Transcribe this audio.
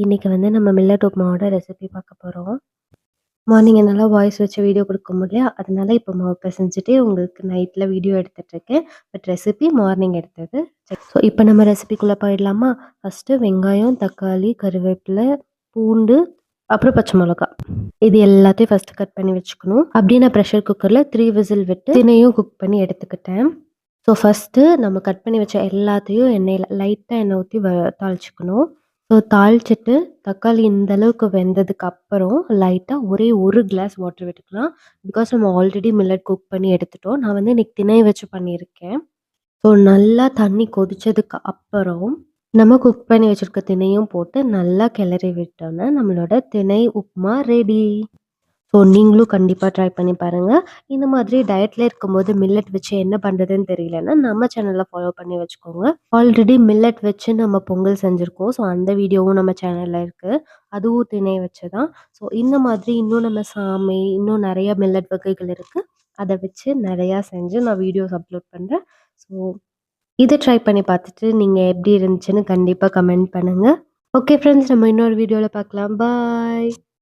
இன்னைக்கு வந்து நம்ம மில்லட் உப்புமாவோட ரெசிபி பார்க்க போறோம். மார்னிங் என்னால வாய்ஸ் வச்சு வீடியோ கொடுக்க முடியல. அதனால இப்போ மாவு பெசஞ்சுட்டு உங்களுக்கு நைட்ல வீடியோ எடுத்துட்டுருக்கேன். பட் ரெசிபி மார்னிங் எடுத்தது. ஸோ இப்போ நம்ம ரெசிபிக்குள்ள போயிடலாமா? ஃபர்ஸ்ட்டு வெங்காயம், தக்காளி, கருவேப்பிலை, பூண்டு, அப்புறம் பச்சை மிளகா. இது எல்லாத்தையும் ஃபர்ஸ்ட்டு கட் பண்ணி வச்சுக்கணும். அப்படியே நான் ப்ரெஷர் குக்கரில் 3 விசில் விட்டு தினையும் குக் பண்ணி எடுத்துக்கிட்டேன். ஸோ ஃபர்ஸ்ட்டு நம்ம கட் பண்ணி வச்ச எல்லாத்தையும் எண்ணெயில லைட்டா எண்ணெய் ஊத்தி தாளிச்சுக்கணும். ஸோ தாளிச்சுட்டு தக்காளி இந்த அளவுக்கு வெந்ததுக்கு அப்புறம் லைட்டா ஒரே 1 கிளாஸ் வாட்டர் விட்டுக்கலாம். பிகாஸ் நம்ம ஆல்ரெடி மில்லட் குக் பண்ணி எடுத்துட்டோம். நான் வந்து இன்னைக்கு திணை வச்சு பண்ணியிருக்கேன். ஸோ நல்லா தண்ணி கொதிச்சதுக்கு அப்புறம் நம்ம குக் பண்ணி வச்சிருக்க திணையும் போட்டு நல்லா கிளறி விட்டோம்னா நம்மளோட திணை உப்புமா ரெடி. ஸோ நீங்களும் கண்டிப்பா ட்ரை பண்ணி பாருங்க. இந்த மாதிரி டயட்ல இருக்கும்போது மில்லட் வச்சு என்ன பண்றதுன்னு தெரியலன்னா, நம்ம சேனல்ல ஃபாலோ பண்ணி வச்சுக்கோங்க. ஆல்ரெடி மில்லட் வச்சு நம்ம பொங்கல் செஞ்சிருக்கோம். ஸோ அந்த வீடியோவும் நம்ம சேனல்ல இருக்கு. அதுவும் திணை வச்சு தான். ஸோ இந்த மாதிரி இன்னும் நம்ம சாமை, இன்னும் நெறைய மில்லட் வகைகள் இருக்கு. அத வச்சு நெறையா செஞ்சு நான் வீடியோஸ் அப்லோட் பண்றேன். ஸோ இத ட்ரை பண்ணி பார்த்துட்டு நீங்க எப்படி இருந்துச்சுன்னு கண்டிப்பா கமெண்ட் பண்ணுங்க. ஓகே ஃப்ரெண்ட்ஸ், நம்ம இன்னொரு வீடியோல பார்க்கலாம். பாய்.